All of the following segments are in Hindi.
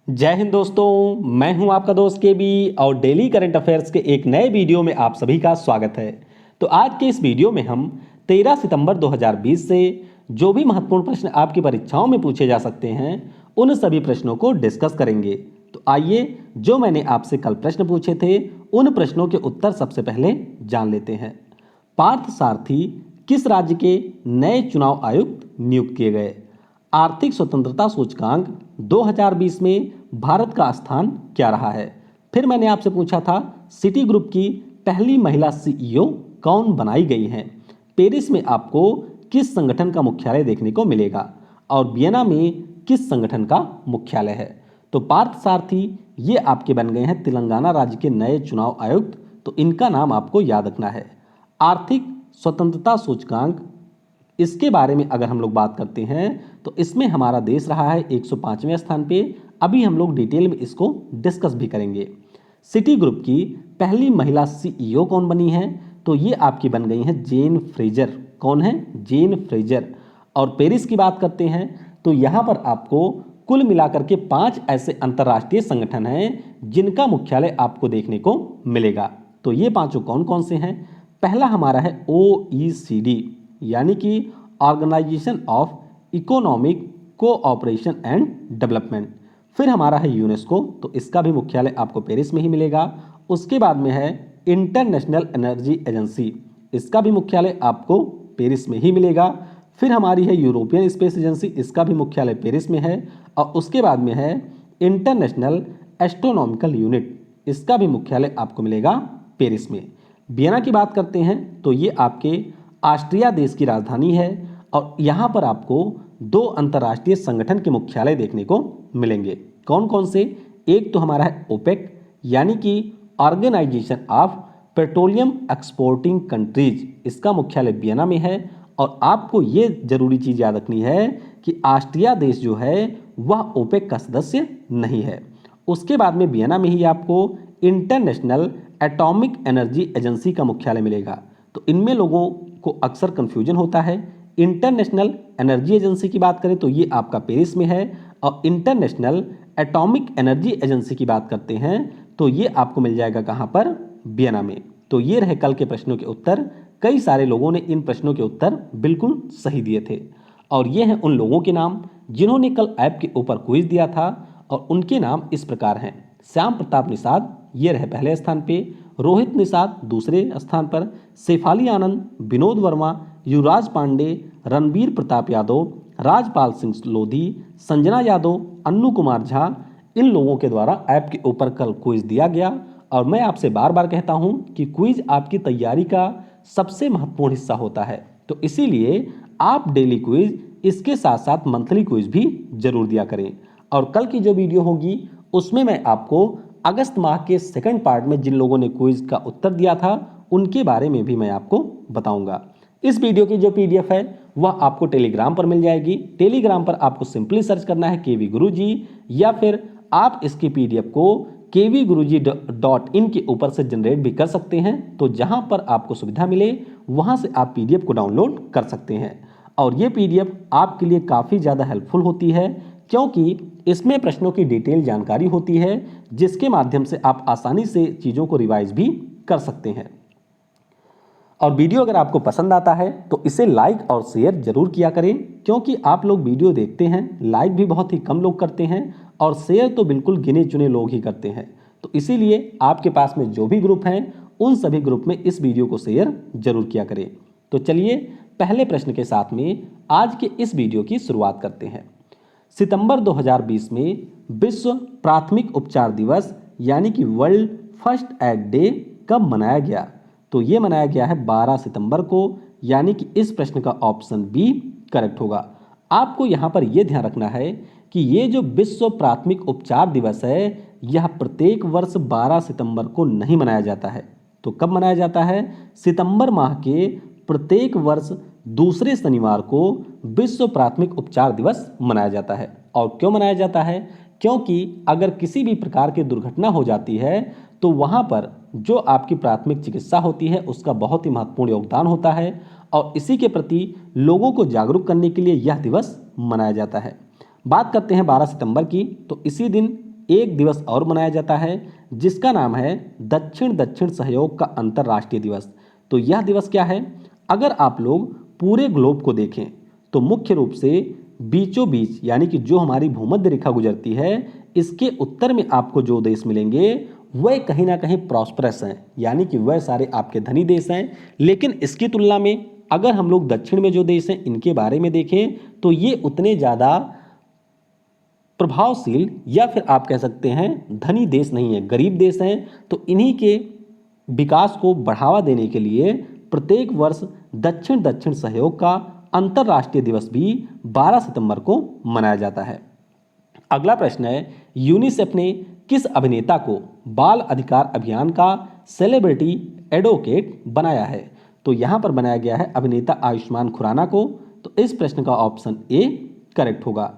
जय हिंद दोस्तों, मैं हूं आपका दोस्त के बी और डेली करंट अफेयर्स के एक नए वीडियो में आप सभी का स्वागत है। तो आज के इस वीडियो में हम 13 सितंबर 2020 से जो भी महत्वपूर्ण प्रश्न आपकी परीक्षाओं में पूछे जा सकते हैं उन सभी प्रश्नों को डिस्कस करेंगे। तो आइए, जो मैंने आपसे कल प्रश्न पूछे थे उन प्रश्नों के उत्तर सबसे पहले जान लेते हैं। पार्थ सारथी किस राज्य के नए चुनाव आयुक्त नियुक्त किए गए? आर्थिक स्वतंत्रता सूचकांक 2020 में भारत का स्थान क्या रहा है? फिर मैंने आपसे पूछा था सिटी ग्रुप की पहली महिला सीईओ कौन बनाई गई हैं? पेरिस में आपको किस संगठन का मुख्यालय देखने को मिलेगा और वियना में किस संगठन का मुख्यालय है? तो पार्थ सारथी ये आपके बन गए हैं तेलंगाना राज्य के नए चुनाव आयुक्त। तो इनका नाम आपको याद रखना है। आर्थिक स्वतंत्रता सूचकांक, इसके बारे में अगर हम लोग बात करते हैं तो इसमें हमारा देश रहा है 105वें स्थान पे। अभी हम लोग डिटेल में इसको डिस्कस भी करेंगे। सिटी ग्रुप की पहली महिला सीईओ कौन बनी है? तो ये आपकी बन गई हैं जेन फ्रेजर। कौन है? Jane Fraser. और पेरिस की बात करते हैं तो यहाँ पर आपको कुल मिलाकर के 5 ऐसे अंतर्राष्ट्रीय संगठन हैं जिनका मुख्यालय आपको देखने को मिलेगा। तो ये पांचों कौन कौन से हैं? पहला हमारा है OECD, यानी कि organisation of economic cooperation and development. फिर हमारा है यूनेस्को, तो इसका भी मुख्यालय आपको पेरिस में ही मिलेगा। उसके बाद में है इंटरनेशनल एनर्जी एजेंसी, इसका भी मुख्यालय आपको पेरिस में ही मिलेगा। फिर हमारी है यूरोपियन स्पेस एजेंसी, इसका भी मुख्यालय पेरिस में है। और उसके बाद में है इंटरनेशनल एस्ट्रोनॉमिकल यूनिट, इसका भी मुख्यालय आपको मिलेगा पेरिस में। वियना की बात करते हैं तो ये आपके ऑस्ट्रिया देश की राजधानी है और यहाँ पर आपको 2 अंतर्राष्ट्रीय संगठन के मुख्यालय देखने को मिलेंगे। कौन कौन से? एक तो हमारा है ओपेक, यानी कि organisation of petroleum exporting countries, इसका मुख्यालय वियना में है। और आपको ये जरूरी चीज़ याद रखनी है कि ऑस्ट्रिया देश जो है वह ओपेक का सदस्य नहीं है। उसके बाद में वियना में ही आपको इंटरनेशनल एटॉमिक एनर्जी एजेंसी का मुख्यालय मिलेगा। तो इनमें लोगों को अक्सर कंफ्यूजन होता है। इंटरनेशनल एनर्जी एजेंसी की बात करें तो ये आपका पेरिस में है और इंटरनेशनल एटॉमिक एनर्जी एजेंसी की बात करते हैं तो ये आपको मिल जाएगा कहाँ पर? वियना में। तो ये रहे कल के प्रश्नों के उत्तर। कई सारे लोगों ने इन प्रश्नों के उत्तर बिल्कुल सही दिए थे और ये हैं उन लोगों के नाम जिन्होंने कल ऐप के ऊपर क्विज दिया था और उनके नाम इस प्रकार हैं। श्याम प्रताप निषाद ये रहे पहले स्थान पे, रोहित निषाद दूसरे स्थान पर, शेफाली आनंद, विनोद वर्मा, युवराज पांडे, रणबीर प्रताप यादव, राजपाल सिंह लोधी, संजना यादव, अन्नू कुमार झा। इन लोगों के द्वारा ऐप के ऊपर कल क्विज दिया गया और मैं आपसे बार बार कहता हूं कि क्विज आपकी तैयारी का सबसे महत्वपूर्ण हिस्सा होता है। तो इसीलिए आप डेली क्विज, इसके साथ साथ मंथली क्विज भी जरूर दिया करें। और कल की जो वीडियो होगी उसमें मैं आपको अगस्त माह के सेकंड पार्ट में जिन लोगों ने क्विज का उत्तर दिया था उनके बारे में भी मैं आपको बताऊंगा। इस वीडियो की जो पीडीएफ है वह आपको टेलीग्राम पर मिल जाएगी। टेलीग्राम पर आपको सिंपली सर्च करना है केवी गुरुजी, या फिर आप इसकी पीडीएफ को kvguruji.in के ऊपर से जनरेट भी कर सकते हैं। तो जहां पर आपको सुविधा मिले वहां से आप पीडीएफ को डाउनलोड कर सकते हैं। और ये पीडीएफ आपके लिए काफ़ी ज़्यादा हेल्पफुल होती है क्योंकि इसमें प्रश्नों की डिटेल जानकारी होती है जिसके माध्यम से आप आसानी से चीज़ों को रिवाइज भी कर सकते हैं। और वीडियो अगर आपको पसंद आता है तो इसे लाइक और शेयर जरूर किया करें क्योंकि आप लोग वीडियो देखते हैं, लाइक भी बहुत ही कम लोग करते हैं और शेयर तो बिल्कुल गिने चुने लोग ही करते हैं। तो इसीलिए आपके पास में जो भी ग्रुप हैं उन सभी ग्रुप में इस वीडियो को शेयर जरूर किया करें। तो चलिए पहले प्रश्न के साथ में आज के इस वीडियो की शुरुआत करते हैं। सितंबर 2020 में विश्व प्राथमिक उपचार दिवस यानी कि वर्ल्ड फर्स्ट एड डे कब मनाया गया? तो ये मनाया गया है 12 सितंबर को, यानी कि इस प्रश्न का ऑप्शन बी करेक्ट होगा। आपको यहाँ पर यह ध्यान रखना है कि ये जो विश्व प्राथमिक उपचार दिवस है यह प्रत्येक वर्ष 12 सितंबर को नहीं मनाया जाता है। तो कब मनाया जाता है? सितंबर माह के प्रत्येक वर्ष दूसरे शनिवार को विश्व प्राथमिक उपचार दिवस मनाया जाता है। और क्यों मनाया जाता है? क्योंकि अगर किसी भी प्रकार की दुर्घटना हो जाती है तो वहाँ पर जो आपकी प्राथमिक चिकित्सा होती है उसका बहुत ही महत्वपूर्ण योगदान होता है और इसी के प्रति लोगों को जागरूक करने के लिए यह दिवस मनाया जाता है। बात करते हैं 12 सितंबर की, तो इसी दिन एक दिवस और मनाया जाता है जिसका नाम है दक्षिण दक्षिण सहयोग का अंतर्राष्ट्रीय दिवस। तो यह दिवस क्या है? अगर आप लोग पूरे ग्लोब को देखें तो मुख्य रूप से बीचों बीच यानी कि जो हमारी भूमध्य रेखा गुजरती है इसके उत्तर में आपको जो देश मिलेंगे वह कहीं ना कहीं प्रॉस्परस हैं, यानी कि वह सारे आपके धनी देश हैं। लेकिन इसकी तुलना में अगर हम लोग दक्षिण में जो देश हैं इनके बारे में देखें तो ये उतने ज़्यादा प्रभावशील या फिर आप कह सकते हैं धनी देश नहीं है, गरीब देश हैं। तो इन्हीं के विकास को बढ़ावा देने के लिए प्रत्येक वर्ष दक्षिण दक्षिण सहयोग का अंतर्राष्ट्रीय दिवस भी 12 सितंबर को मनाया जाता है। अगला प्रश्न है, यूनिसेफ ने किस अभिनेता को बाल अधिकार अभियान का सेलिब्रिटी एडवोकेट बनाया है? तो यहां पर बनाया गया है अभिनेता आयुष्मान खुराना को। तो इस प्रश्न का ऑप्शन ए करेक्ट होगा।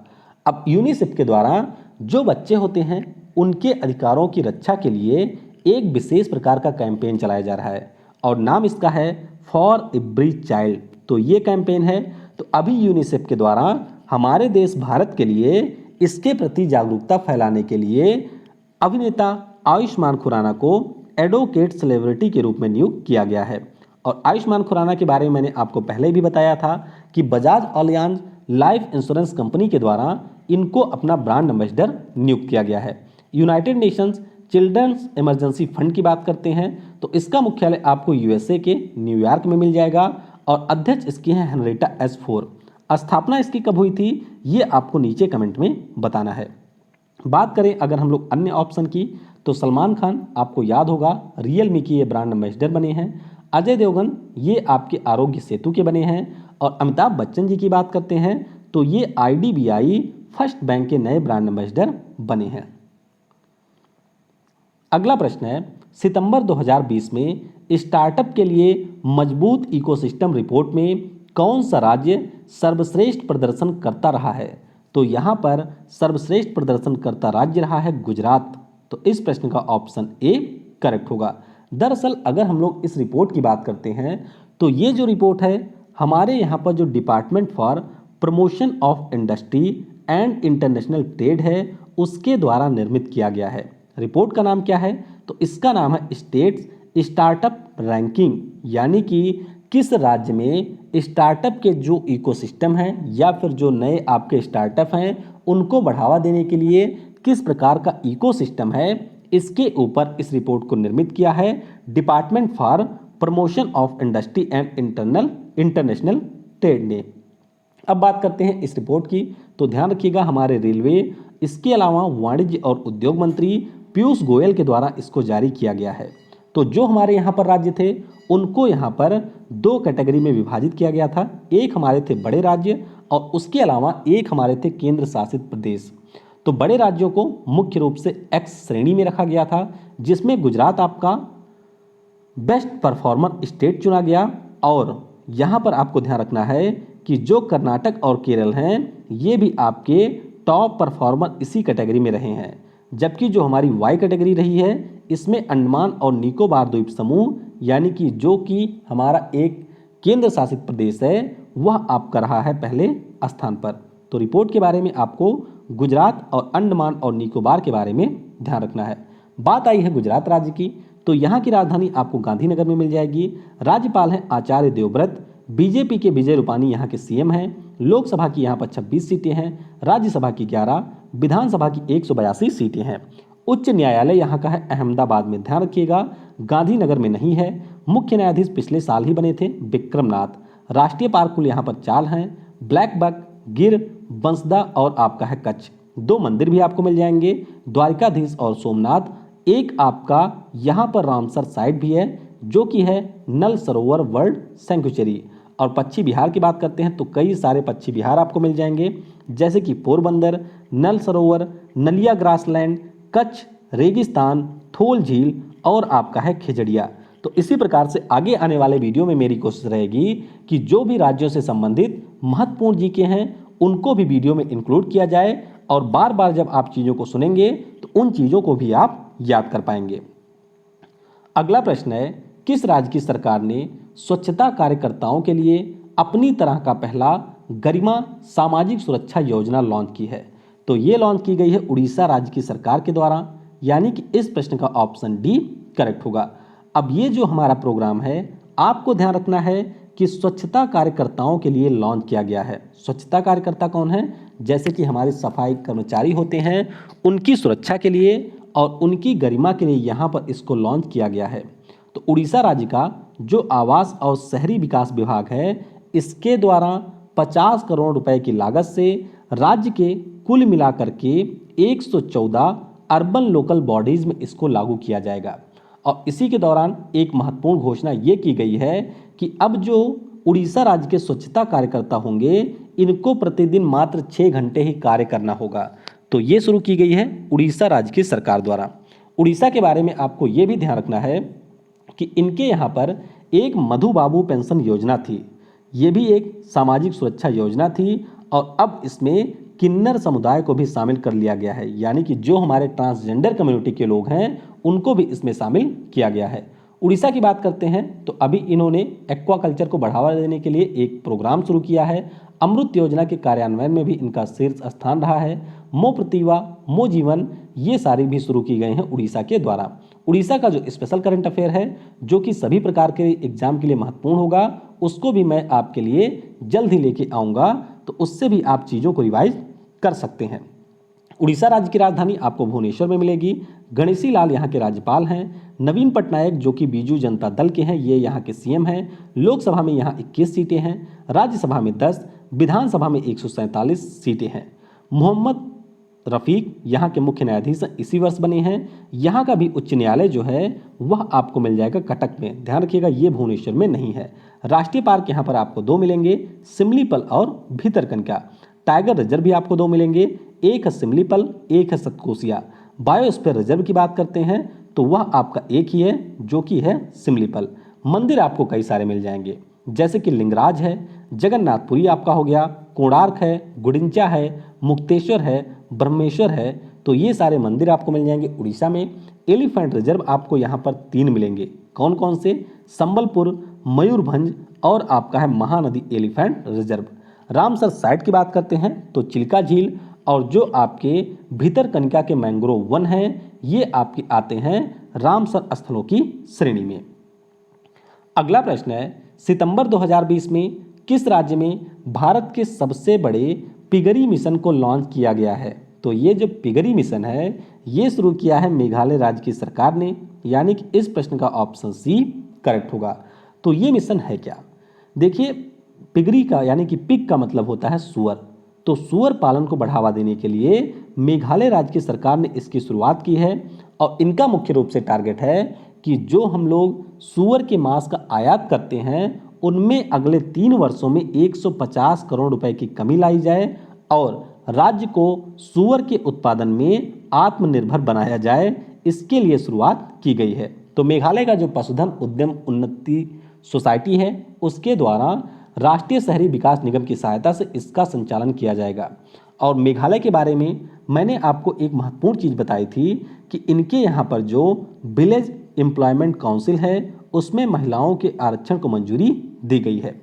अब यूनिसेफ के द्वारा जो बच्चे होते हैं उनके अधिकारों की रक्षा के लिए एक विशेष प्रकार का कैंपेन चलाया जा रहा है और नाम इसका है फॉर एवरी चाइल्ड। तो ये कैंपेन है। तो अभी यूनिसेफ के द्वारा हमारे देश भारत के लिए इसके प्रति जागरूकता फैलाने के लिए अभिनेता आयुष्मान खुराना को एडवोकेट सेलिब्रिटी के रूप में नियुक्त किया गया है। और आयुष्मान खुराना के बारे में मैंने आपको पहले भी बताया था कि Bajaj Allianz life insurance company के द्वारा इनको अपना ब्रांड एम्बेसडर नियुक्त किया गया है। United Nations children's emergency fund की बात करते हैं तो इसका मुख्यालय आपको यूएसए के न्यूयॉर्क में मिल जाएगा और अध्यक्ष इसकी है हेनरिटा एस फोर। स्थापना इसकी कब हुई थी ये आपको नीचे कमेंट में बताना है। बात करें अगर हम लोग अन्य ऑप्शन की तो सलमान खान आपको याद होगा रियलमी की ये ब्रांड एम्बेसडर बने हैं। अजय देवगन ये आपके आरोग्य सेतु के बने हैं। और अमिताभ बच्चन जी की बात करते हैं तो ये आईडीबीआई फर्स्ट बैंक के नए ब्रांड एम्बेसडर बने हैं। अगला प्रश्न है, सितंबर 2020 में स्टार्टअप के लिए मजबूत इकोसिस्टम रिपोर्ट में कौन सा राज्य सर्वश्रेष्ठ प्रदर्शन करता रहा है? तो यहाँ पर सर्वश्रेष्ठ प्रदर्शन करता राज्य रहा है गुजरात। तो इस प्रश्न का ऑप्शन ए करेक्ट होगा। दरअसल अगर हम लोग इस रिपोर्ट की बात करते हैं तो ये जो रिपोर्ट है हमारे यहाँ पर जो department for promotion of industry and international trade है उसके द्वारा निर्मित किया गया है। रिपोर्ट का नाम क्या है? तो इसका नाम है स्टेट्स स्टार्टअप रैंकिंग, यानी कि किस राज्य में स्टार्टअप के जो इकोसिस्टम हैं या फिर जो नए आपके स्टार्टअप हैं उनको बढ़ावा देने के लिए किस प्रकार का इकोसिस्टम है, इसके ऊपर इस रिपोर्ट को निर्मित किया है department for promotion of industry and international trade ने। अब बात करते हैं इस रिपोर्ट की। तो ध्यान रखिएगा हमारे रेलवे इसके अलावा वाणिज्य और उद्योग मंत्री पीयूष गोयल के द्वारा इसको जारी किया गया है। तो जो हमारे यहाँ पर राज्य थे उनको यहाँ पर दो कैटेगरी में विभाजित किया गया था। एक हमारे थे बड़े राज्य और उसके अलावा एक हमारे थे केंद्र शासित प्रदेश। तो बड़े राज्यों को मुख्य रूप से एक्स श्रेणी में रखा गया था जिसमें गुजरात आपका बेस्ट परफॉर्मर स्टेट चुना गया। और यहाँ पर आपको ध्यान रखना है कि जो कर्नाटक और केरल हैं ये भी आपके टॉप परफॉर्मर इसी कैटेगरी में रहे हैं। जबकि जो हमारी वाई कैटेगरी रही है इसमें अंडमान और निकोबार द्वीप समूह यानी कि जो कि हमारा एक केंद्र शासित प्रदेश है वह आपका रहा है पहले स्थान पर। तो रिपोर्ट के बारे में आपको गुजरात और अंडमान और निकोबार के बारे में ध्यान रखना है। बात आई है गुजरात राज्य की तो यहाँ की राजधानी आपको गांधीनगर में मिल जाएगी। राज्यपाल हैं आचार्य देवव्रत। बीजेपी के विजय रूपानी यहाँ के सीएम हैं। लोकसभा की यहाँ पर 26 सीटें हैं, राज्यसभा की 11, विधानसभा की 182 सीटें हैं। उच्च न्यायालय यहाँ का है अहमदाबाद में, ध्यान रखिएगा गांधीनगर में नहीं है। मुख्य न्यायाधीश पिछले साल ही बने थे विक्रमनाथ। राष्ट्रीय पार्क कुल यहाँ पर 4 हैं, ब्लैक बक, गिर, बंसदा और आपका है कच्छ। 2 मंदिर भी आपको मिल जाएंगे, द्वारिकाधीश और सोमनाथ। एक आपका यहाँ पर रामसर साइट भी है जो कि है नल सरोवर वर्ल्ड सेंचुरी। और पश्चिमी बिहार की बात करते हैं तो कई सारे पश्चिमी बिहार आपको मिल जाएंगे जैसे कि पोरबंदर, नल सरोवर, नलिया ग्रासलैंड, कच्छ, रेगिस्तान, थोल झील और आपका है खिजड़िया। तो इसी प्रकार से आगे आने वाले वीडियो में मेरी कोशिश रहेगी कि जो भी राज्यों से संबंधित महत्वपूर्ण जीके हैं उनको भी वीडियो में इंक्लूड किया जाए और बार बार जब आप चीज़ों को सुनेंगे तो उन चीज़ों को भी आप याद कर पाएंगे। अगला प्रश्न है, किस राज्य की सरकार ने स्वच्छता कार्यकर्ताओं के लिए अपनी तरह का पहला गरिमा सामाजिक सुरक्षा योजना लॉन्च की है? तो ये लॉन्च की गई है उड़ीसा राज्य की सरकार के द्वारा, यानी कि इस प्रश्न का ऑप्शन डी करेक्ट होगा। अब ये जो हमारा प्रोग्राम है, आपको ध्यान रखना है कि स्वच्छता कार्यकर्ताओं के लिए लॉन्च किया गया है। स्वच्छता कार्यकर्ता कौन है? जैसे कि हमारे सफाई कर्मचारी होते हैं, उनकी सुरक्षा के लिए और उनकी गरिमा के लिए यहाँ पर इसको लॉन्च किया गया है। तो उड़ीसा राज्य का जो आवास और शहरी विकास विभाग है, इसके द्वारा 50 करोड़ रुपए की लागत से राज्य के कुल मिलाकर के 114 अर्बन लोकल बॉडीज में इसको लागू किया जाएगा। और इसी के दौरान एक महत्वपूर्ण घोषणा ये की गई है कि अब जो उड़ीसा राज्य के स्वच्छता कार्यकर्ता होंगे, इनको प्रतिदिन मात्र 6 घंटे ही कार्य करना होगा। तो ये शुरू की गई है उड़ीसा राज्य की सरकार द्वारा। उड़ीसा के बारे में आपको ये भी ध्यान रखना है कि इनके यहाँ पर एक मधु बाबू पेंशन योजना थी। ये भी एक सामाजिक सुरक्षा योजना थी और अब इसमें किन्नर समुदाय को भी शामिल कर लिया गया है, यानी कि जो हमारे ट्रांसजेंडर कम्युनिटी के लोग हैं उनको भी इसमें शामिल किया गया है। उड़ीसा की बात करते हैं तो अभी इन्होंने एक्वाकल्चर को बढ़ावा देने के लिए एक प्रोग्राम शुरू किया है। अमृत योजना के कार्यान्वयन में भी इनका शीर्ष स्थान रहा है। मो प्रतिभा, मो जीवन, ये सारी भी शुरू की गए हैं उड़ीसा के द्वारा। उड़ीसा का जो स्पेशल करंट अफेयर है, जो कि सभी प्रकार के एग्जाम के लिए महत्वपूर्ण होगा, उसको भी मैं आपके लिए जल्द ही लेके आऊँगा, तो उससे भी आप चीज़ों को रिवाइज कर सकते हैं। उड़ीसा राज्य की राजधानी आपको भुवनेश्वर में मिलेगी। गणेशी लाल यहाँ के राज्यपाल हैं। नवीन पटनायक जो कि बीजू जनता दल के हैं, ये यहाँ के सीएम हैं। लोकसभा में यहाँ 21 सीटें हैं, राज्यसभा में 10, विधानसभा में 147 सीटें हैं। मोहम्मद रफीक यहाँ के मुख्य न्यायाधीश इसी वर्ष बने हैं। यहाँ का भी उच्च न्यायालय जो है वह आपको मिल जाएगा कटक में। ध्यान रखिएगा, ये भुवनेश्वर में नहीं है। राष्ट्रीय पार्क यहाँ पर आपको 2 मिलेंगे, सिमलीपल और भीतरकनिका। टाइगर रिजर्व भी आपको 2 मिलेंगे, एक है सिमलीपल, एक है सतकोसिया। बायोस्फीयर रिजर्व की बात करते हैं तो वह आपका एक ही है, जो कि है सिमलीपल। मंदिर आपको कई सारे मिल जाएंगे, जैसे कि लिंगराज है, जगन्नाथपुरी आपका हो गया, कोणार्क है, गुडिंचा है, मुक्तेश्वर है, ब्रह्मेश्वर है। तो ये सारे मंदिर आपको मिल जाएंगे उड़ीसा में। एलिफेंट रिजर्व आपको यहाँ पर 3 मिलेंगे। कौन कौन से? संबलपुर, मयूरभंज और आपका है Mahanadi elephant reserve. Ramsar site की बात करते हैं तो चिल्का झील और जो आपके भीतरकनिका के मैंग्रोव वन हैं, ये आपके आते हैं रामसर स्थलों की श्रेणी में। अगला प्रश्न है, सितंबर 2020 में किस राज्य में भारत के सबसे बड़े पिगरी मिशन को लॉन्च किया गया है? तो ये जो पिगरी मिशन है, ये शुरू किया है मेघालय राज्य की सरकार ने, यानी कि इस प्रश्न का ऑप्शन सी करेक्ट होगा। तो ये मिशन है क्या? देखिए, पिगरी का यानी कि पिग का मतलब होता है सुअर। तो सुअर पालन को बढ़ावा देने के लिए मेघालय राज्य की सरकार ने इसकी शुरुआत की है और इनका मुख्य रूप से टारगेट है कि जो हम लोग सुअर के मांस का आयात करते हैं, उनमें अगले 3 वर्षों में 150 करोड़ रुपए की कमी लाई जाए और राज्य को सुअर के उत्पादन में आत्मनिर्भर बनाया जाए, इसके लिए शुरुआत की गई है। तो मेघालय का जो पशुधन उद्यम उन्नति सोसाइटी है, उसके द्वारा राष्ट्रीय शहरी विकास निगम की सहायता से इसका संचालन किया जाएगा। और मेघालय के बारे में मैंने आपको एक महत्वपूर्ण चीज़ बताई थी कि इनके यहाँ पर जो विलेज एम्प्लॉयमेंट काउंसिल है, उसमें महिलाओं के आरक्षण को मंजूरी दी गई है।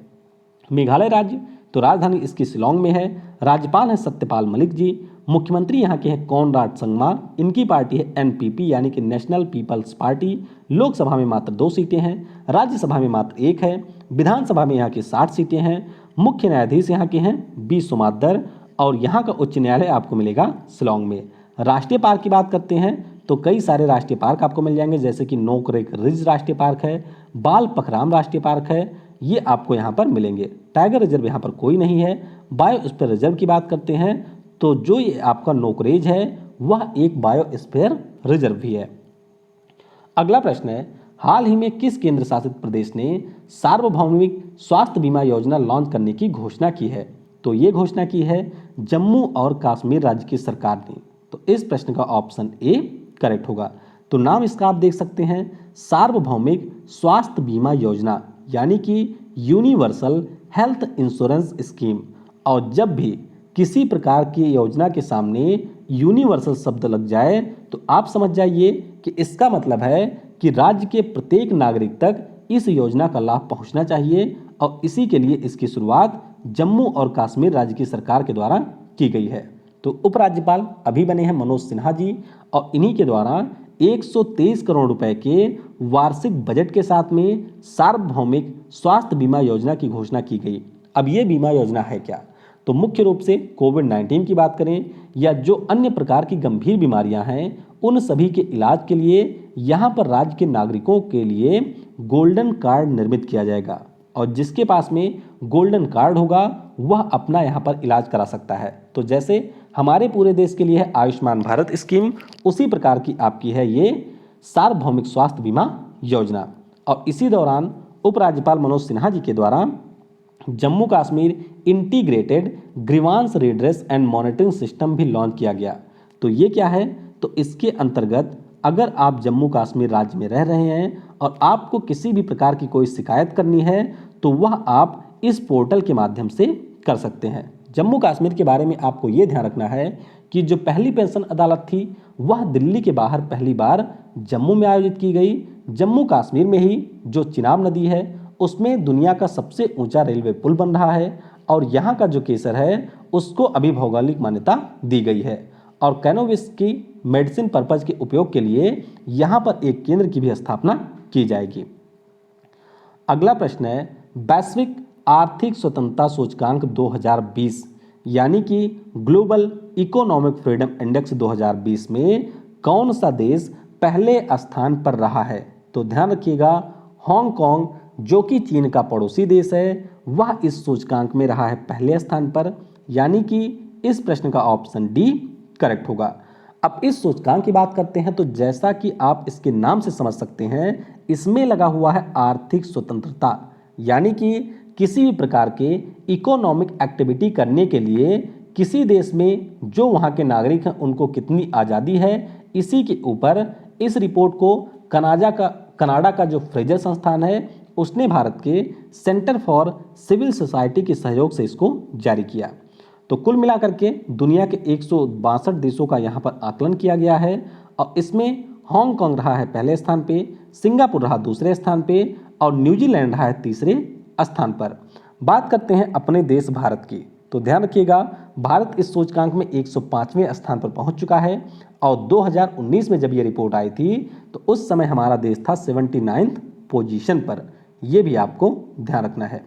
मेघालय राज्य तो राजधानी इसकी शिलांग में है। राज्यपाल हैं सत्यपाल मलिक जी। मुख्यमंत्री यहाँ के हैं कॉनराड संगमा। इनकी पार्टी है एनपीपी यानी कि नेशनल पीपल्स पार्टी। लोकसभा में मात्र 2 सीटें हैं, राज्यसभा में मात्र 1 है, विधानसभा में यहाँ की 60 सीटें हैं। मुख्य न्यायाधीश यहाँ के हैं बी सोमादर और यहाँ का उच्च न्यायालय आपको मिलेगा शिलांग में। राष्ट्रीय पार्क की बात करते हैं तो कई सारे राष्ट्रीय पार्क आपको मिल जाएंगे, जैसे कि नोकरेक रिज राष्ट्रीय पार्क है, बाल पखराम राष्ट्रीय पार्क है, ये आपको यहाँ पर मिलेंगे। टाइगर रिजर्व यहाँ पर कोई नहीं है। बायोस्फीयर रिजर्व की बात करते हैं तो जो ये आपका नोकरेज है वह एक बायोस्फीयर रिजर्व भी है। अगला प्रश्न है, हाल ही में किस केंद्र शासित प्रदेश ने सार्वभौमिक स्वास्थ्य बीमा योजना लॉन्च करने की घोषणा की है? तो ये घोषणा की है जम्मू और कश्मीर राज्य की सरकार ने। तो इस प्रश्न का ऑप्शन ए करेक्ट होगा। तो नाम इसका आप देख सकते हैं, सार्वभौमिक स्वास्थ्य बीमा योजना, यानी कि यूनिवर्सल हेल्थ इंश्योरेंस स्कीम। और जब भी किसी प्रकार की योजना के सामने यूनिवर्सल शब्द लग जाए तो आप समझ जाइए कि इसका मतलब है कि राज्य के प्रत्येक नागरिक तक इस योजना का लाभ पहुंचना चाहिए और इसी के लिए इसकी शुरुआत जम्मू और कश्मीर राज्य की सरकार के द्वारा की गई है। तो उपराज्यपाल अभी बने हैं मनोज सिन्हा जी, और इन्हीं के द्वारा 123 करोड़ रुपए के वार्षिक बजट के साथ में सार्वभौमिक स्वास्थ्य बीमा योजना की घोषणा की गई। अब ये बीमा योजना है क्या? तो मुख्य रूप से कोविड-19 की बात करें या जो अन्य प्रकार की गंभीर बीमारियां हैं, उन सभी के इलाज के लिए यहाँ पर राज्य के नागरिकों के लिए गोल्डन कार्ड निर्मित किया जाएगा, और जिसके पास में गोल्डन कार्ड होगा वह अपना यहाँ पर इलाज करा सकता है। तो जैसे हमारे पूरे देश के लिए है आयुष्मान भारत स्कीम, उसी प्रकार की आपकी है ये सार्वभौमिक स्वास्थ्य बीमा योजना। और इसी दौरान उपराज्यपाल मनोज सिन्हा जी के द्वारा Jammu Kashmir integrated grievance redress and monitoring system भी लॉन्च किया गया। तो ये क्या है? तो इसके अंतर्गत अगर आप जम्मू कश्मीर राज्य में रह रहे हैं और आपको किसी भी प्रकार की कोई शिकायत करनी है तो वह आप इस पोर्टल के माध्यम से कर सकते हैं। जम्मू कश्मीर के बारे में आपको ये ध्यान रखना है कि जो पहली पेंशन अदालत थी वह दिल्ली के बाहर पहली बार जम्मू में आयोजित की गई। जम्मू कश्मीर में ही जो चिनाब नदी है उसमें दुनिया का सबसे ऊंचा रेलवे पुल बन रहा है, और यहाँ का जो केसर है उसको अभी भौगोलिक मान्यता दी गई है, और कैनोबिस की मेडिसिन पर्पज के उपयोग के लिए यहाँ पर एक केंद्र की भी स्थापना की जाएगी। अगला प्रश्न है, वैश्विक आर्थिक स्वतंत्रता सूचकांक 2020 यानी कि ग्लोबल इकोनॉमिक फ्रीडम इंडेक्स 2020 में कौन सा देश पहले स्थान पर रहा है? तो ध्यान रखिएगा, हांगकांग जो कि चीन का पड़ोसी देश है वह इस सूचकांक में रहा है पहले स्थान पर, यानी कि इस प्रश्न का ऑप्शन डी करेक्ट होगा। अब इस सूचकांक की बात करते हैं तो जैसा कि आप इसके नाम से समझ सकते हैं, इसमें लगा हुआ है आर्थिक स्वतंत्रता, यानी कि किसी भी प्रकार के इकोनॉमिक एक्टिविटी करने के लिए किसी देश में जो वहाँ के नागरिक हैं उनको कितनी आज़ादी है, इसी के ऊपर इस रिपोर्ट को कनाडा का जो फ्रेजर संस्थान है उसने भारत के सेंटर फॉर सिविल सोसाइटी के सहयोग से इसको जारी किया। तो कुल मिलाकर के दुनिया के 162 देशों का यहाँ पर आकलन किया गया है, और इसमें हांगकांग रहा है पहले स्थान पे, सिंगापुर रहा दूसरे स्थान पे, और न्यूजीलैंड रहा है तीसरे स्थान पर। बात करते हैं अपने देश भारत की, तो ध्यान रखिएगा भारत इस सूचकांक में 105वें स्थान पर पहुंच चुका है, और 2019 में जब ये रिपोर्ट आई थी तो उस समय हमारा देश था 79th पोजीशन पर। यह भी आपको ध्यान रखना है।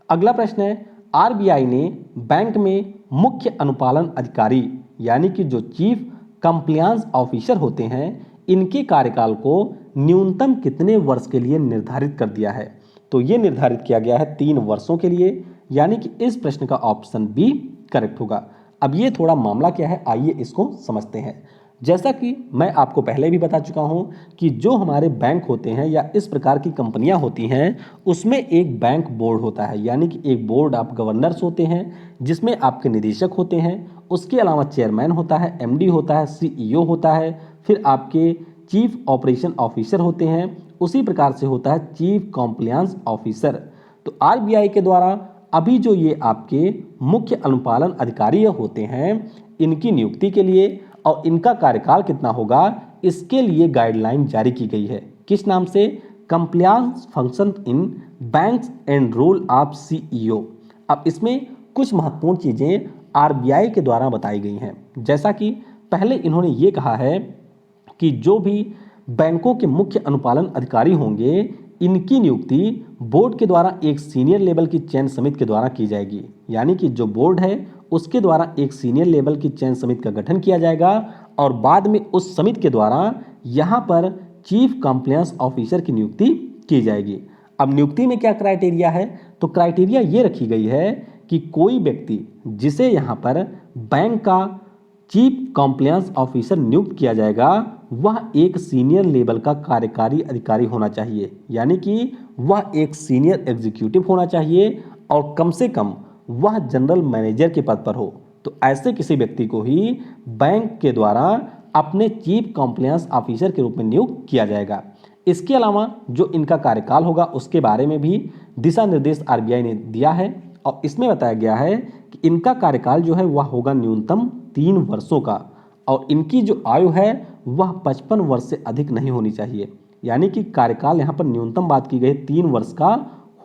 अगला प्रश्न है, आरबीआई ने बैंक में मुख्य अनुपालन अधिकारी यानी कि जो चीफ कंप्लायंस ऑफिसर होते हैं इनके कार्यकाल को न्यूनतम कितने वर्ष के लिए निर्धारित कर दिया है? तो ये निर्धारित किया गया है 3 वर्षों के लिए, यानी कि इस प्रश्न का ऑप्शन बी करेक्ट होगा। अब ये थोड़ा मामला क्या है, आइए इसको समझते हैं। जैसा कि मैं आपको पहले भी बता चुका हूं कि जो हमारे बैंक होते हैं या इस प्रकार की कंपनियां होती हैं उसमें एक बैंक बोर्ड होता है, यानी कि एक बोर्ड ऑफ गवर्नर्स होते हैं जिसमें आपके निदेशक होते हैं, उसके अलावा चेयरमैन होता है, एमडी होता है, सीईओ होता है, फिर आपके चीफ ऑपरेशन ऑफिसर होते हैं, उसी प्रकार से होता है चीफ कॉम्प्लायंस ऑफिसर। तो आरबीआई के द्वारा अभी जो ये आपके मुख्य अनुपालन अधिकारी होते हैं इनकी नियुक्ति के लिए और इनका कार्यकाल कितना होगा इसके लिए गाइडलाइन जारी की गई है। किस नाम से? Compliance function in banks and role of CEO. अब इसमें कुछ महत्वपूर्ण चीजें आरबीआई के द्वारा बताई गई हैं। जैसा कि पहले इन्होंने ये कहा है कि जो भी बैंकों के मुख्य अनुपालन अधिकारी होंगे इनकी नियुक्ति बोर्ड के द्वारा एक सीनियर लेवल की चयन समिति के द्वारा की जाएगी, यानी कि जो बोर्ड है उसके द्वारा एक सीनियर लेवल की चयन समिति का गठन किया जाएगा और बाद में उस समिति के द्वारा यहाँ पर चीफ कंप्लायंस ऑफिसर की नियुक्ति की जाएगी। अब नियुक्ति में क्या क्राइटेरिया है? तो क्राइटेरिया ये रखी गई है कि कोई व्यक्ति जिसे यहाँ पर बैंक का चीफ कंप्लायंस ऑफिसर नियुक्त किया जाएगा वह एक सीनियर लेवल का कार्यकारी अधिकारी होना चाहिए, यानी कि वह एक सीनियर एग्जीक्यूटिव होना चाहिए और कम से कम वह जनरल मैनेजर के पद पर हो। तो ऐसे किसी व्यक्ति को ही बैंक के द्वारा अपने चीफ कंप्लायंस ऑफिसर के रूप में नियुक्त किया जाएगा। इसके अलावा जो इनका कार्यकाल होगा उसके बारे में भी दिशा निर्देश आरबीआई ने दिया है और इसमें बताया गया है कि इनका कार्यकाल जो है वह होगा न्यूनतम 3 वर्षों का और इनकी जो आयु है वह 55 वर्ष से अधिक नहीं होनी चाहिए, यानी कि कार्यकाल यहाँ पर न्यूनतम बात की गई 3 वर्ष का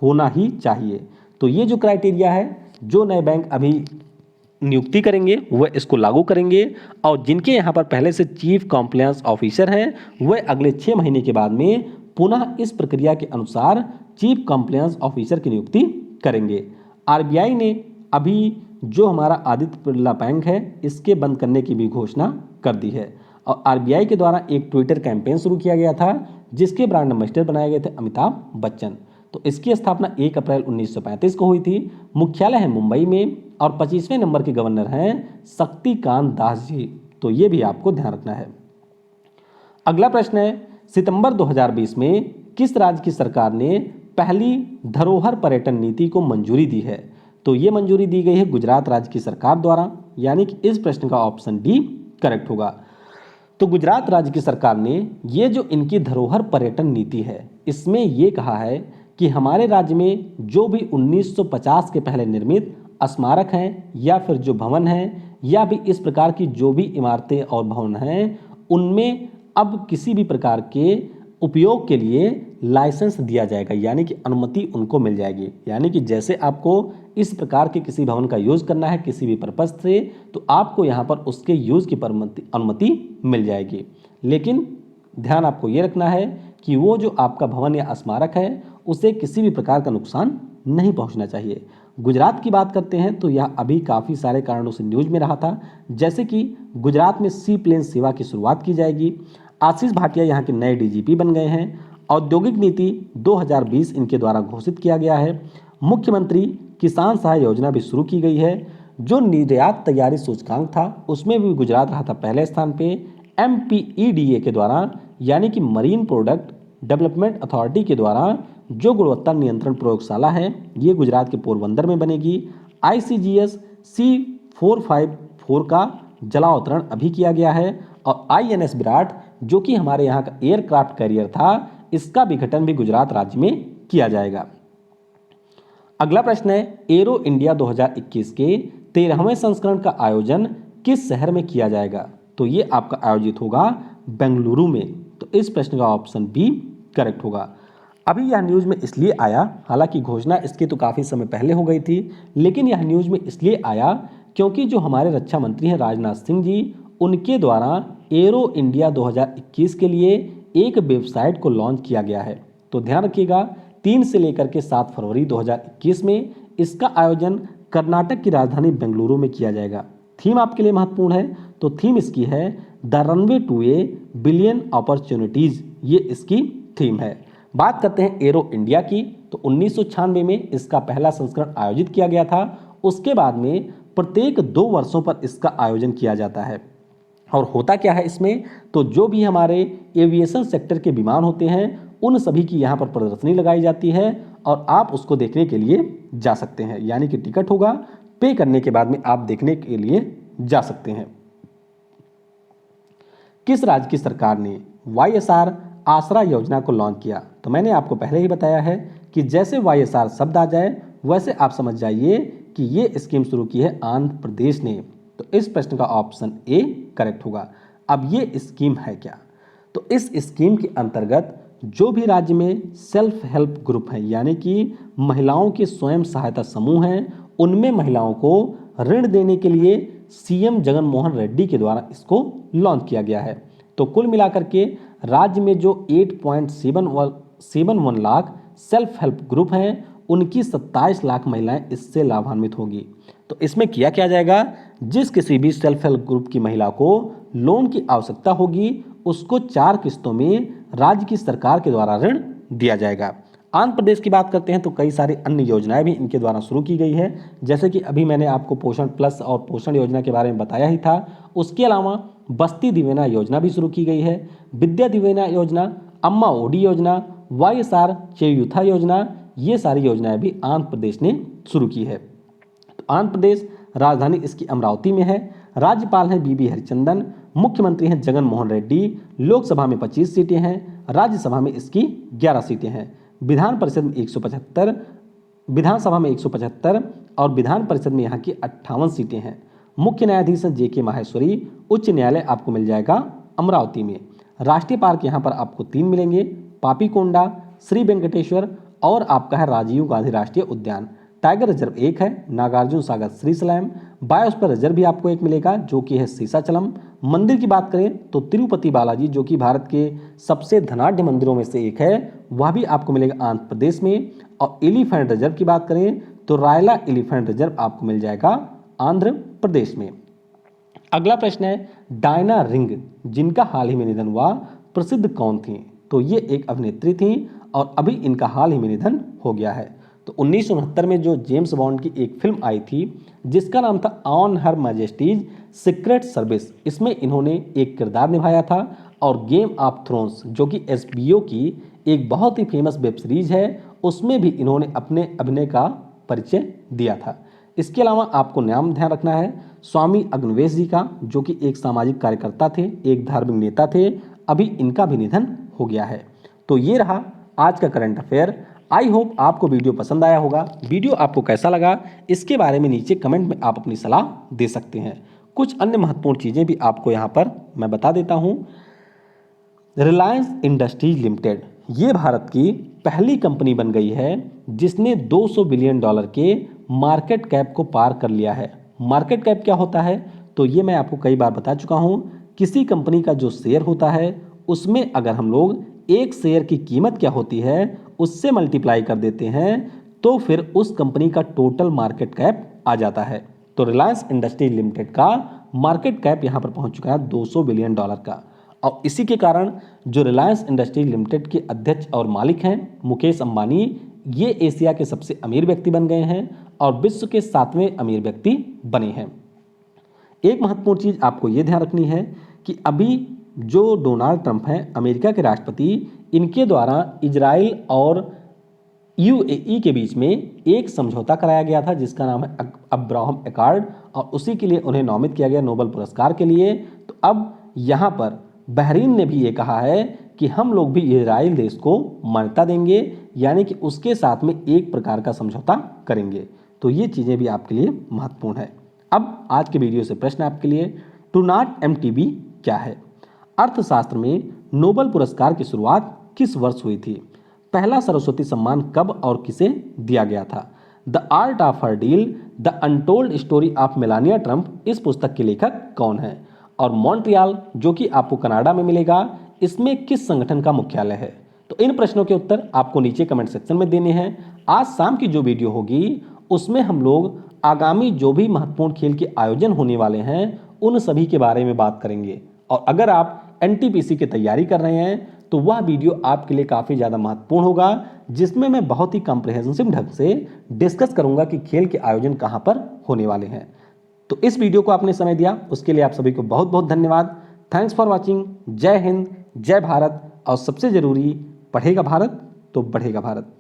होना ही चाहिए। तो ये जो क्राइटेरिया है जो नए बैंक अभी नियुक्ति करेंगे वह इसको लागू करेंगे, और जिनके यहाँ पर पहले से चीफ कॉम्प्लायंस ऑफिसर हैं वह अगले 6 महीने के बाद में पुनः इस प्रक्रिया के अनुसार चीफ कॉम्प्लायंस ऑफिसर की नियुक्ति करेंगे। आरबीआई ने अभी जो हमारा आदित्य बिरला बैंक है इसके बंद करने की भी घोषणा कर दी है, और आरबीआई के द्वारा एक ट्विटर कैंपेन शुरू किया गया था जिसके ब्रांड एम्बेसडर बनाए गए थे अमिताभ बच्चन। तो इसकी स्थापना 1 अप्रैल 1935 को हुई थी। मुख्यालय है मुंबई में, और 25वें नंबर के गवर्नर हैं शक्तिकांत दास जी। तो ये भी आपको ध्यान रखना है। अगला प्रश्न है, सितंबर 2020 में किस राज्य की सरकार ने पहली धरोहर पर्यटन नीति को मंजूरी दी है? तो ये मंजूरी दी गई है गुजरात राज्य की सरकार द्वारा, यानी कि इस प्रश्न का ऑप्शन डी करेक्ट होगा। तो गुजरात राज्य की सरकार ने ये जो इनकी धरोहर पर्यटन नीति है इसमें ये कहा है कि हमारे राज्य में जो भी 1950 के पहले निर्मित स्मारक हैं या फिर जो भवन हैं या भी इस प्रकार की जो भी इमारतें और भवन हैं उनमें अब किसी भी प्रकार के उपयोग के लिए लाइसेंस दिया जाएगा, यानी कि अनुमति उनको मिल जाएगी। यानी कि जैसे आपको इस प्रकार के किसी भवन का यूज करना है किसी भी पर्पज से, तो आपको यहाँ पर उसके यूज की अनुमति मिल जाएगी। लेकिन ध्यान आपको ये रखना है कि वो जो आपका भवन या स्मारक है उसे किसी भी प्रकार का नुकसान नहीं पहुंचना चाहिए। गुजरात की बात करते हैं तो यह अभी काफ़ी सारे कारणों से न्यूज में रहा था, जैसे कि गुजरात में सी प्लेन सेवा की शुरुआत की जाएगी। आशीष भाटिया यहाँ के नए डीजीपी बन गए हैं। औद्योगिक नीति 2020 इनके द्वारा घोषित किया गया है। मुख्यमंत्री किसान सहाय योजना भी शुरू की गई है। जो निर्यात तैयारी सूचकांक था उसमें भी गुजरात रहा था पहले स्थान पे। MPEDA के द्वारा यानी कि मरीन प्रोडक्ट डेवलपमेंट अथॉरिटी के द्वारा जो गुणवत्ता नियंत्रण प्रयोगशाला है ये गुजरात के पोरबंदर में बनेगी। ICGS C454 का जलावतरण अभी किया गया है, और INS विराट जो कि हमारे यहाँ का एयरक्राफ्ट कैरियर था इसका विघटन भी गुजरात राज्य में किया जाएगा। अगला प्रश्न है, एरो इंडिया 2021 के 13वें संस्करण का आयोजन किस शहर में किया जाएगा? तो ये आपका आयोजित होगा बेंगलुरु में। तो इस प्रश्न का ऑप्शन बी करेक्ट होगा। अभी यह न्यूज़ में इसलिए आया, हालांकि घोषणा इसकी तो काफ़ी समय पहले हो गई थी, लेकिन यह न्यूज़ में इसलिए आया क्योंकि जो हमारे रक्षा मंत्री हैं राजनाथ सिंह जी, उनके द्वारा एरो इंडिया 2021 के लिए एक वेबसाइट को लॉन्च किया गया है। तो ध्यान रखिएगा 3 से लेकर के 7 फरवरी 2021 में इसका आयोजन कर्नाटक की राजधानी बेंगलुरु में किया जाएगा। थीम आपके लिए महत्वपूर्ण है, तो थीम इसकी है the runway to a billion opportunities, ये इसकी थीम है। बात करते हैं एरो इंडिया की, तो 1996 में इसका पहला संस्करण आयोजित किया गया था। उसके बाद में प्रत्येक 2 वर्षों पर इसका आयोजन किया जाता है। और होता क्या है इसमें, तो जो भी हमारे एविएशन सेक्टर के विमान होते हैं उन सभी की यहाँ पर प्रदर्शनी लगाई जाती है, और आप उसको देखने के लिए जा सकते हैं, यानी कि टिकट होगा, पे करने के बाद में आप देखने के लिए जा सकते हैं। किस राज्य की सरकार ने YSR आसरा योजना को लॉन्च किया? तो मैंने आपको पहले ही बताया है कि जैसे YSR शब्द आ जाए वैसे आप समझ जाइए कि ये स्कीम शुरू की है आंध्र प्रदेश ने। तो इस प्रश्न का ऑप्शन ए करेक्ट होगा। अब ये स्कीम है क्या? तो इस स्कीम के अंतर्गत जो भी राज्य में सेल्फ हेल्प ग्रुप है, यानी कि महिलाओं के स्वयं सहायता समूह हैं, उनमें महिलाओं को ऋण देने के लिए CM जगन मोहन रेड्डी के द्वारा इसको लॉन्च किया गया है। तो कुल मिलाकर के राज्य में जो 8.71 लाख सेल्फ हेल्प ग्रुप हैं उनकी 27 लाख महिलाएं इससे लाभान्वित होगी। तो इसमें किया क्या जाएगा, जिस किसी भी सेल्फ हेल्प ग्रुप की महिला को लोन की आवश्यकता होगी उसको 4 किस्तों में राज्य की सरकार के द्वारा ऋण दिया जाएगा। आंध्र प्रदेश की बात करते हैं तो कई सारी अन्य योजनाएं भी इनके द्वारा शुरू की गई है, जैसे कि अभी मैंने आपको पोषण प्लस और पोषण योजना के बारे में बताया ही था। उसके अलावा बस्ती दिवेना योजना भी शुरू की गई है, विद्या दिवेना योजना, अम्मा ओडी योजना, YSR चेयुथा योजना, ये सारी योजनाएं भी आंध्र प्रदेश ने शुरू की है। तो आंध्र प्रदेश राजधानी इसकी अमरावती में है। राज्यपाल हैं BB हरिचंदन, मुख्यमंत्री हैं जगन मोहन रेड्डी। लोकसभा में 25 सीटें हैं, राज्यसभा में इसकी 11 सीटें हैं। विधान परिषद में 175, विधानसभा में 175 और विधान परिषद में यहाँ की 58 सीटें हैं। मुख्य न्यायाधीश हैं JK माहेश्वरी। उच्च न्यायालय आपको मिल जाएगा अमरावती में। राष्ट्रीय पार्क यहाँ पर आपको 3 मिलेंगे, पापीकोंडा, श्री वेंकटेश्वर और आपका है राजीव गांधी राष्ट्रीय उद्यान। टाइगर रिजर्व 1 है, नागार्जुन सागर श्रीशैलम, बायोस्फीयर रिजर्व भी आपको एक मिलेगा जो कि है शेषाचलम। मंदिर की बात करें तो तिरुपति बालाजी जो कि भारत के सबसे धनाढ्य मंदिरों में से एक है, वह भी आपको मिलेगा आंध्र प्रदेश में। और एलिफेंट रिजर्व की बात करें तो रायला एलिफेंट रिजर्व आपको मिल जाएगा आंध्र प्रदेश में। अगला प्रश्न है, डायना रिंग जिनका हाल ही में निधन हुआ प्रसिद्ध कौन थी? तो ये एक अभिनेत्री थी और अभी इनका हाल ही में निधन हो गया है। तो 1969 में जो जेम्स बॉन्ड की एक फिल्म आई थी जिसका नाम था on her Majesty's secret service, इसमें इन्होंने एक किरदार निभाया था। और गेम ऑफ थ्रोन्स जो कि HBO की एक बहुत ही फेमस वेब सीरीज है, उसमें भी इन्होंने अपने अभिनय का परिचय दिया था। इसके अलावा आपको नाम ध्यान रखना है स्वामी अग्निवेश जी का, जो कि एक सामाजिक कार्यकर्ता थे, एक धार्मिक नेता थे, अभी इनका भी निधन हो गया है। तो ये रहा आज का करंट अफेयर। आई होप आपको वीडियो पसंद आया होगा। वीडियो आपको कैसा लगा इसके बारे में नीचे कमेंट में आप अपनी सलाह दे सकते हैं। कुछ अन्य महत्वपूर्ण चीज़ें भी आपको यहाँ पर मैं बता देता हूँ। रिलायंस इंडस्ट्रीज लिमिटेड ये भारत की पहली कंपनी बन गई है जिसने $200 बिलियन के मार्केट कैप को पार कर लिया है। मार्केट कैप क्या होता है? तो ये मैं आपको कई बार बता चुका हूँ। किसी कंपनी का जो शेयर होता है उसमें अगर हम लोग एक शेयर की कीमत क्या होती है उससे मल्टीप्लाई कर देते हैं तो फिर उस कंपनी का टोटल मार्केट कैप आ जाता है। तो रिलायंस इंडस्ट्रीज लिमिटेड का मार्केट कैप यहाँ पर पहुँच चुका है $200 बिलियन का। और इसी के कारण जो रिलायंस इंडस्ट्रीज लिमिटेड के अध्यक्ष और मालिक हैं मुकेश अंबानी, ये एशिया के सबसे अमीर व्यक्ति बन गए हैं और विश्व के 7वें अमीर व्यक्ति बने हैं। एक महत्वपूर्ण चीज आपको ये ध्यान रखनी है कि अभी जो डोनाल्ड ट्रंप हैं अमेरिका के राष्ट्रपति, इनके द्वारा इजराइल और UAE के बीच में एक समझौता कराया गया था जिसका नाम है अब्राहम अकॉर्ड, और उसी के लिए उन्हें नामित किया गया नोबेल पुरस्कार के लिए। तो अब यहाँ पर बहरीन ने भी ये कहा है कि हम लोग भी इजराइल देश को मान्यता देंगे, यानी कि उसके साथ में एक प्रकार का समझौता करेंगे। तो ये चीज़ें भी आपके लिए महत्वपूर्ण है। अब आज के वीडियो से प्रश्न आपके लिए, टू नॉट MTB क्या है? अर्थशास्त्र में नोबेल पुरस्कार की शुरुआत किस वर्ष हुई थी? पहला सरस्वती सम्मान कब और किसे दिया गया था? The art of her deal the untold story of Melania Trump, इस पुस्तक के लेखक कौन है? और मॉन्ट्रियल जो कि आपको कनाडा में मिलेगा, इसमें किस संगठन का मुख्यालय है? तो इन प्रश्नों के उत्तर आपको नीचे कमेंट सेक्शन में देने हैं। आज शाम की जो वीडियो होगी उसमें हम लोग आगामी जो भी महत्वपूर्ण खेल के आयोजन होने वाले हैं उन सभी के बारे में बात करेंगे। और अगर आप NTPC की तैयारी कर रहे हैं तो वह वीडियो आपके लिए काफ़ी ज़्यादा महत्वपूर्ण होगा, जिसमें मैं बहुत ही कॉम्प्रिहेंसिव ढंग से डिस्कस करूंगा कि खेल के आयोजन कहाँ पर होने वाले हैं। तो इस वीडियो को आपने समय दिया उसके लिए आप सभी को बहुत बहुत धन्यवाद। Thanks for watching. जय हिंद, जय भारत, और सबसे ज़रूरी, पढ़ेगा भारत तो बढ़ेगा भारत।